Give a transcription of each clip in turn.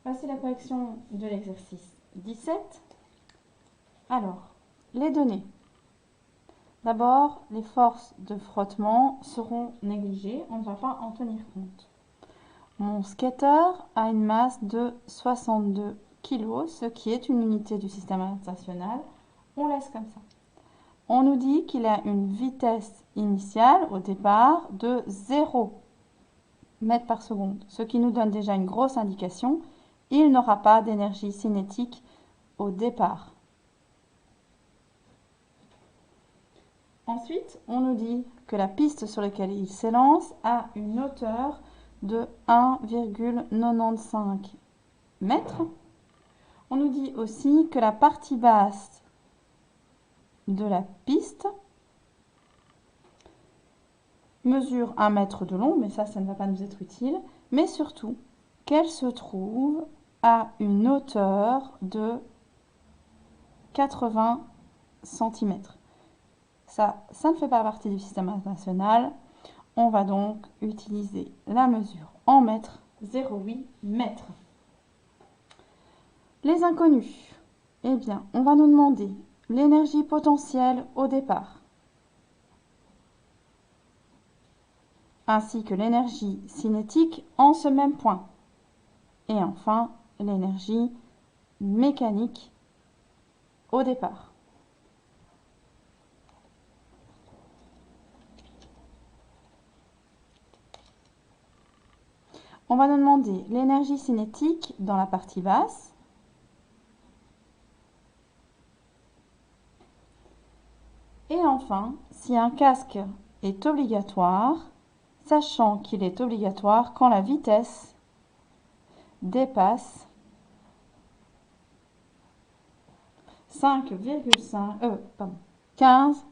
Voici la correction de l'exercice 17. Alors, les données. D'abord, les forces de frottement seront négligées, on ne va pas en tenir compte. Mon skater a une masse de 62 kg, ce qui est une unité du système international. On laisse comme ça. On nous dit qu'il a une vitesse initiale au départ de 0 mètres par seconde, ce qui nous donne déjà une grosse indication. Il n'aura pas d'énergie cinétique au départ. Ensuite, on nous dit que la piste sur laquelle il s'élance a une hauteur de 1,95 mètres. On nous dit aussi que la partie basse de la piste mesure 1 mètre de long, mais ça ne va pas nous être utile, mais surtout qu'elle se trouve à une hauteur de 80 cm. Ça ne fait pas partie du système international. On va donc utiliser la mesure en mètres, 0,8 mètres. Les inconnus. Eh bien, on va nous demander l'énergie potentielle au départ, ainsi que l'énergie cinétique en ce même point. Et enfin, l'énergie mécanique au départ. On va nous demander l'énergie cinétique dans la partie basse. Et enfin, si un casque est obligatoire, sachant qu'il est obligatoire quand la vitesse dépasse 15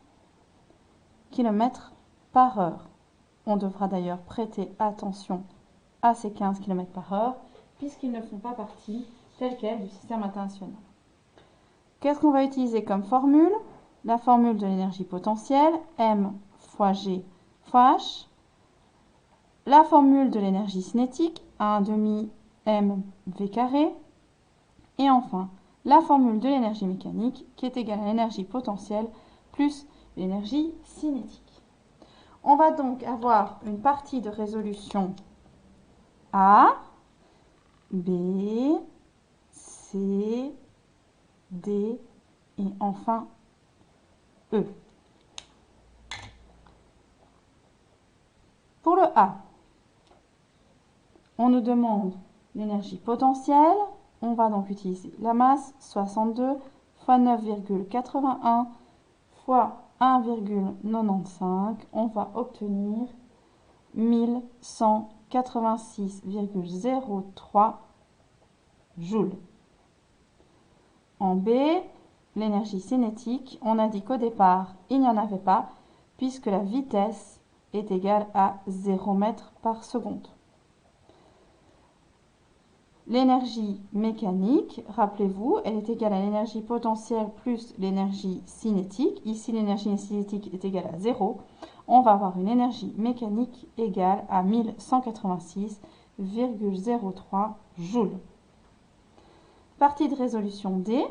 km par heure. On devra d'ailleurs prêter attention à ces 15 km par heure, puisqu'ils ne font pas partie, telle quelle, du système international. Qu'est-ce qu'on va utiliser comme formule? La formule de l'énergie potentielle, M fois G fois H. La formule de l'énergie cinétique, 1,5 mv carré. Et enfin, la formule de l'énergie mécanique, qui est égale à l'énergie potentielle plus l'énergie cinétique. On va donc avoir une partie de résolution A, B, C, D et enfin E. Pour le A, on nous demande l'énergie potentielle. On va donc utiliser la masse 62 fois 9,81 fois 1,95. On va obtenir 1186,03 joules. En B, l'énergie cinétique, on a dit qu'au départ, il n'y en avait pas, puisque la vitesse est égale à 0 mètres par seconde. L'énergie mécanique, rappelez-vous, elle est égale à l'énergie potentielle plus l'énergie cinétique. Ici, l'énergie cinétique est égale à 0. On va avoir une énergie mécanique égale à 1186,03 joules. Partie de résolution D.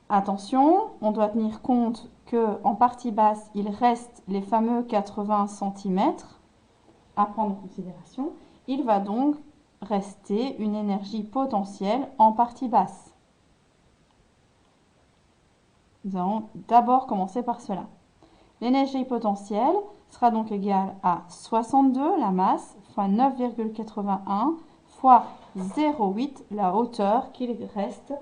Attention, on doit tenir compte qu'en partie basse, il reste les fameux 80 cm à prendre en considération. Il va donc rester une énergie potentielle en partie basse. Nous allons d'abord commencer par cela. L'énergie potentielle sera donc égale à 62, la masse, fois 9,81, fois 0,8, la hauteur qu'il reste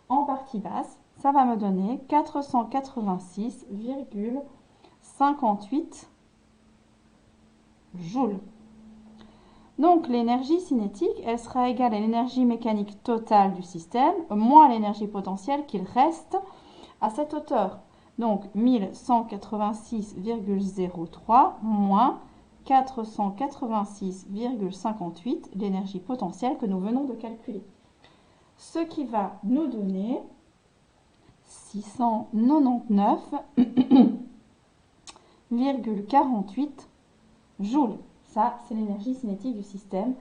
en partie basse. Ça va me donner 486,58 joules. Donc l'énergie cinétique, elle sera égale à l'énergie mécanique totale du système, moins l'énergie potentielle qu'il reste à cette hauteur. Donc 1186,03 moins 486,58, l'énergie potentielle que nous venons de calculer. Ce qui va nous donner 699,48 joules. Ça, c'est l'énergie cinétique du système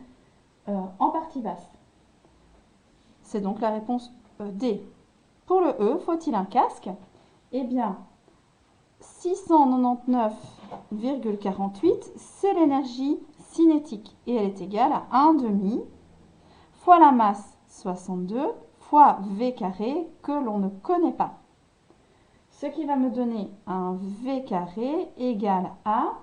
en partie basse. C'est donc la réponse D. Pour le E, faut-il un casque? Eh bien, 699,48, c'est l'énergie cinétique et elle est égale à 1,5 fois la masse 62 fois V carré que l'on ne connaît pas. Ce qui va me donner un V carré égal à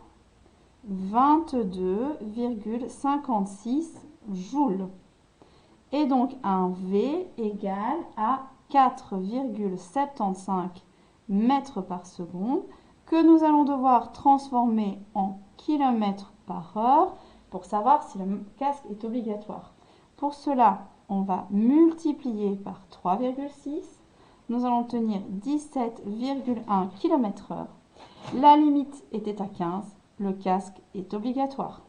22,56 joules. Et donc un V égal à 4,75 mètres par seconde que nous allons devoir transformer en kilomètres par heure pour savoir si le casque est obligatoire. Pour cela, on va multiplier par 3,6. Nous allons obtenir 17,1 km/h. La limite était à 15. Le casque est obligatoire.